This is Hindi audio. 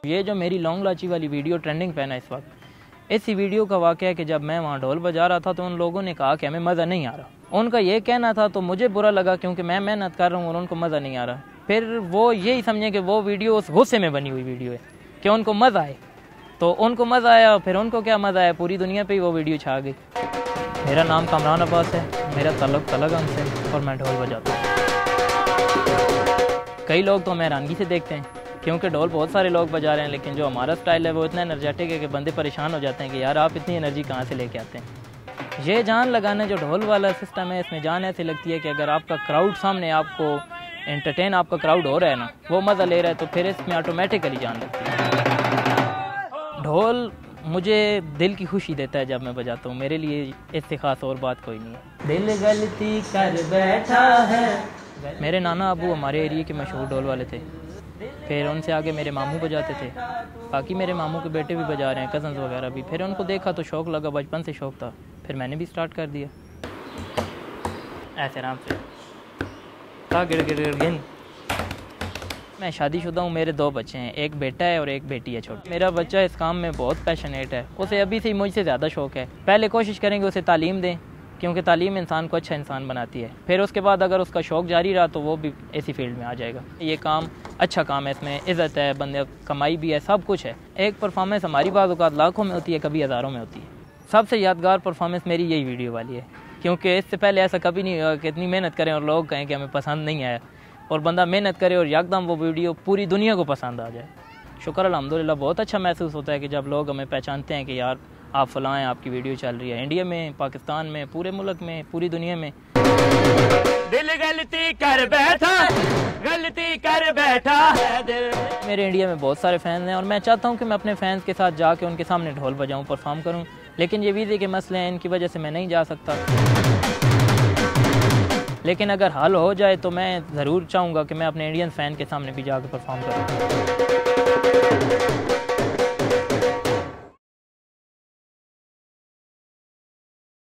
ये जो मेरी लॉन्ग लाची वाली वीडियो ट्रेंडिंग पे है ना इस वक्त, इसी वीडियो का वाक़या है कि जब मैं वहाँ ढोल बजा रहा था तो उन लोगों ने कहा कि हमें मज़ा नहीं आ रहा। उनका ये कहना था तो मुझे बुरा लगा क्योंकि मैं मेहनत कर रहा हूँ और उनको मज़ा नहीं आ रहा। फिर वो यही समझे कि वो वीडियो उस गुस्से में बनी हुई वीडियो है कि उनको मज़ा आए, तो उनको मज़ा आया। फिर उनको क्या मज़ा आया, पूरी दुनिया पर ही वो वीडियो छा गई। मेरा नाम कामरान अब्बास है, मेरा ताल्लुक़ तलगंज से और मैं ढोल बजाता हूँ। कई लोग तो हमें हैरानगी से देखते हैं क्योंकि ढोल बहुत सारे लोग बजा रहे हैं, लेकिन जो हमारा स्टाइल है वो इतना एनर्जेटिक है कि बंदे परेशान हो जाते हैं कि यार आप इतनी एनर्जी कहाँ से लेके आते हैं। ये जान लगाना जो ढोल वाला सिस्टम है, इसमें जान ऐसी लगती है कि अगर आपका क्राउड सामने आपको एंटरटेन, आपका क्राउड हो रहा है ना, वो मज़ा ले रहा है, तो फिर इसमें ऑटोमेटिकली जान लगती है। ढोल मुझे दिल की खुशी देता है जब मैं बजाता हूँ, मेरे लिए इससे ख़ास और बात कोई नहीं है। दिल गलती कर बैठा है। मेरे नाना अबू हमारे एरिया के मशहूर ढोल वाले थे, फिर उनसे आगे मेरे मामू बजाते थे, बाकी मेरे मामू के बेटे भी बजा रहे हैं, कज़न्स वगैरह भी। फिर उनको देखा तो शौक़ लगा, बचपन से शौक़ था, फिर मैंने भी स्टार्ट कर दिया ऐसे आराम से। गिन। मैं शादीशुदा हूँ, मेरे 2 बच्चे हैं, एक बेटा है और एक बेटी है छोटी। मेरा बच्चा इस काम में बहुत पैशनेट है, उसे अभी से ही मुझसे ज़्यादा शौक़ है। पहले कोशिश करेंगे उसे तालीम दें क्योंकि तालीम इंसान को अच्छा इंसान बनाती है। फिर उसके बाद अगर उसका शौक़ जारी रहा तो वो भी इसी फील्ड में आ जाएगा। ये काम अच्छा काम है, इसमें इज़्ज़त है, बंदे कमाई भी है, सब कुछ है। एक परफॉर्मेंस हमारी बाज़ औक़ात लाखों में होती है, कभी हज़ारों में होती है। सबसे यादगार परफॉर्मेंस मेरी यही वीडियो वाली है क्योंकि इससे पहले ऐसा कभी नहीं हुआ कि इतनी मेहनत करें और लोग कहें कि हमें पसंद नहीं आया, और बंदा मेहनत करे और यकदम वो वीडियो पूरी दुनिया को पसंद आ जाए। शुक्र अल्हम्दुलिल्लाह, बहुत अच्छा महसूस होता है कि जब लोग हमें पहचानते हैं कि यार आप फलां हैं, आपकी वीडियो चल रही है इंडिया में, पाकिस्तान में, पूरे मुल्क में, पूरी दुनिया में। दिल गलती कर बैठा है दिल। मेरे इंडिया में बहुत सारे फैंस हैं और मैं चाहता हूँ कि मैं अपने फैंस के साथ जाके उनके सामने ढोल बजाऊँ, परफॉर्म करूँ, लेकिन ये वीज़े के मसले हैं, इनकी वजह से मैं नहीं जा सकता। लेकिन अगर हल हो जाए तो मैं ज़रूर चाहूँगा कि मैं अपने इंडियन फ़ैन के सामने भी जाकर परफॉर्म करूँ।